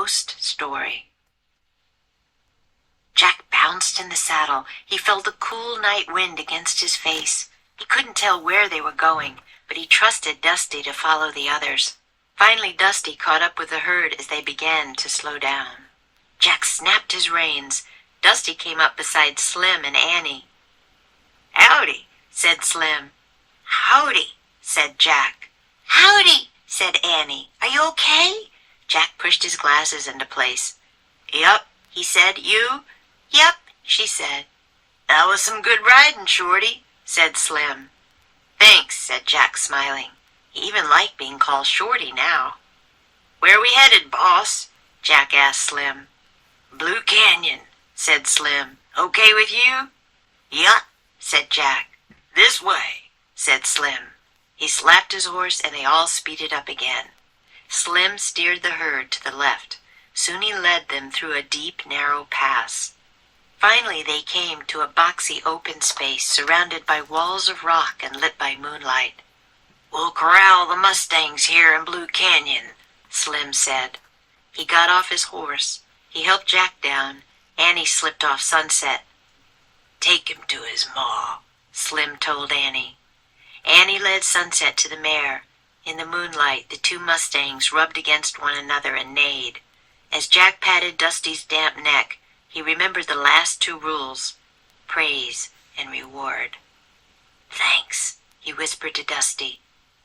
Ghost Story. Jack bounced in the saddle. He felt the cool night wind against his face. He couldn't tell where they were going, but he trusted Dusty to follow the others. Finally, Dusty caught up with the herd as they began to slow down. Jack snapped his reins. Dusty came up beside Slim and Annie. "Howdy," said Slim. "Howdy," said Jack. "Howdy," said Annie. "Are you okay?" Jack pushed his glasses into place. "Yup," he said. "You?" "Yup," she said. "That was some good riding, Shorty," said Slim. "Thanks," said Jack, smiling. He even liked being called Shorty now. "Where we headed, boss?" Jack asked Slim. "Blue Canyon," said Slim. "Okay with you?" "Yup," said Jack. "This way," said Slim. He slapped his horse and they all speeded up again. Slim steered the herd to the left. Soon he led them through a deep, narrow pass. Finally they came to a boxy open space surrounded by walls of rock and lit by moonlight. "We'll corral the Mustangs here in Blue Canyon," Slim said. He got off his horse. He helped Jack down. Annie slipped off Sunset. "Take him to his ma," Slim told Annie. Annie led Sunset to the mare. In the moonlight, the two Mustangs rubbed against one another and neighed. As Jack patted Dusty's damp neck, he remembered the last two rules: praise and reward. "Thanks," he whispered to Dusty.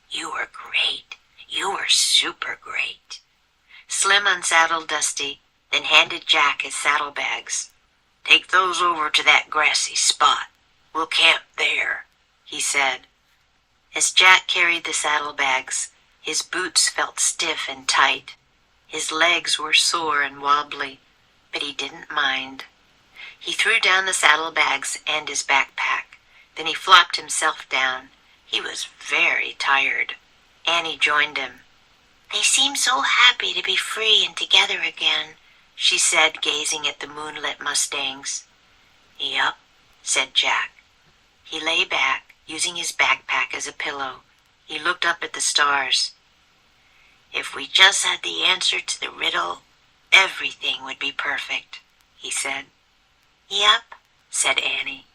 "You were great. You were super great." Slim unsaddled Dusty, then handed Jack his saddlebags. "Take those over to that grassy spot. We'll camp there," he said. As Jack carried the saddlebags, his boots felt stiff and tight. His legs were sore and wobbly, but he didn't mind. He threw down the saddlebags and his backpack. Then he flopped himself down. He was very tired. Annie joined him. "They seem so happy to be free and together again," she said, gazing at the moonlit Mustangs. "Yup," said Jack. He lay back, using his backpack as a pillow. He looked up at the stars. "If we just had the answer to the riddle, everything would be perfect," he said. "Yup," said Annie.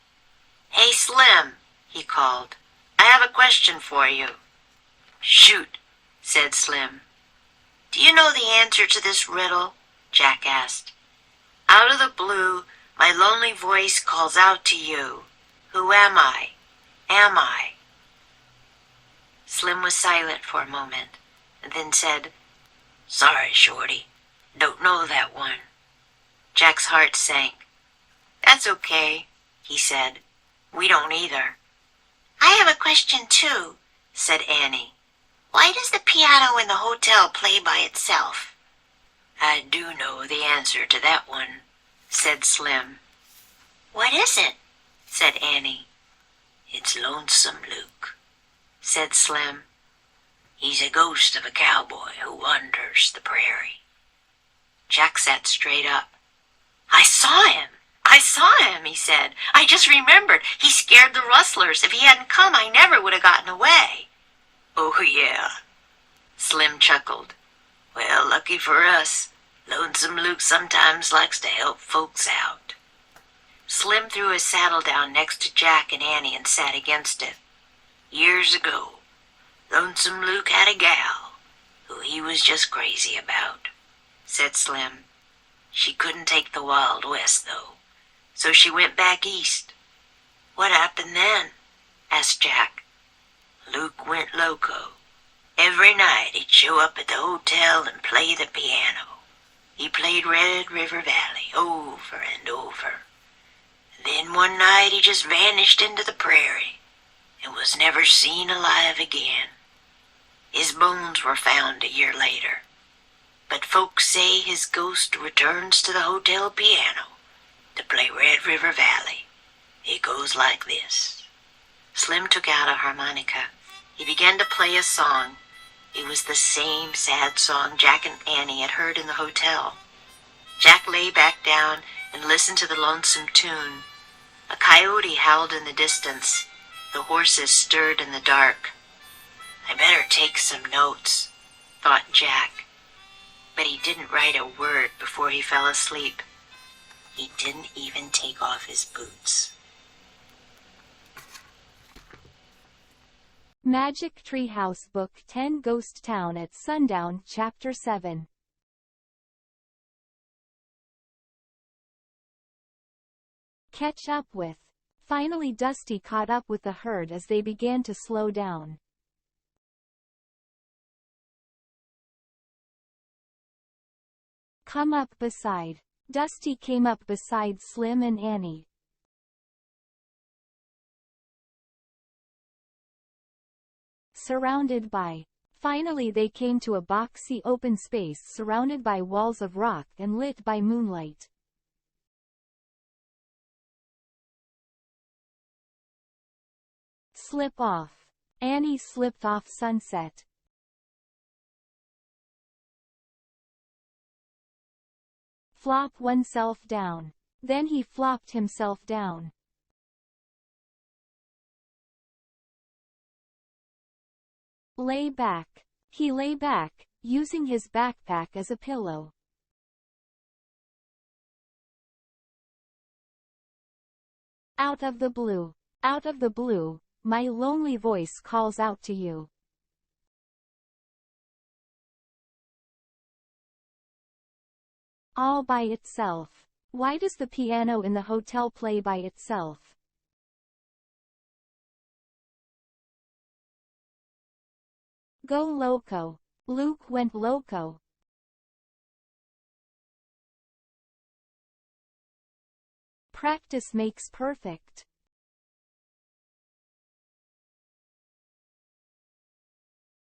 "Hey, Slim," he called. "I have a question for you." "Shoot," said Slim. "Do you know the answer to this riddle?" Jack asked. "Out of the blue, my lonely voice calls out to you. Who am I? Am I?" Slim was silent for a moment, and then said, "Sorry, Shorty. Don't know that one." Jack's heart sank. "That's okay," he said. "We don't either." "I have a question, too," said Annie. "Why does the piano in the hotel play by itself?" "I do know the answer to that one," said Slim. "What is it?" said Annie. "It's Lonesome Luke," said Slim. "He's a ghost of a cowboy who wanders the prairie." Jack sat straight up. "I saw him! I saw him," he said. "I just remembered. He scared the rustlers. If he hadn't come, I never would have gotten away." "Oh, yeah," Slim chuckled. "Well, lucky for us, Lonesome Luke sometimes likes to help folks out." Slim threw his saddle down next to Jack and Annie and sat against it. "Years ago, Lonesome Luke had a gal who he was just crazy about," said Slim. "She couldn't take the Wild West, though, so she went back east." "What happened then?" asked Jack. "Luke went loco. Every night he'd show up at the hotel and play the piano. He played Red River Valley over and over. Then one night he just vanished into the prairie and was never seen alive again. His bones were found a year later, but folks say his ghost returns to the hotel piano to play Red River Valley. It goes like this." Slim took out a harmonica. He began to play a song. It was the same sad song Jack and Annie had heard in the hotel. Jack lay back down and listened to the lonesome tune. A coyote howled in the distance. The horses stirred in the dark. "I better take some notes," thought Jack. but he didn't write a word before he fell asleep. He didn't even take off his boots. Magic Treehouse Book 10 Ghost Town at Sundown Chapter 7. Catch up with. Finally Dusty caught up with the herd as they began to slow down. Come up beside. Dusty came up beside Slim and Annie. Surrounded by. Finally they came to a boxy open space surrounded by walls of rock and lit by moonlight. Slip off. Annie slipped off Sunset. Flop oneself down. Then he flopped himself down. Lay back. He lay back, using his backpack as a pillow. Out of the blue. Out of the blue, my lonely voice calls out to you. All by itself. Why does the piano in the hotel play by itself? Go loco. Luke went loco. Practice makes perfect.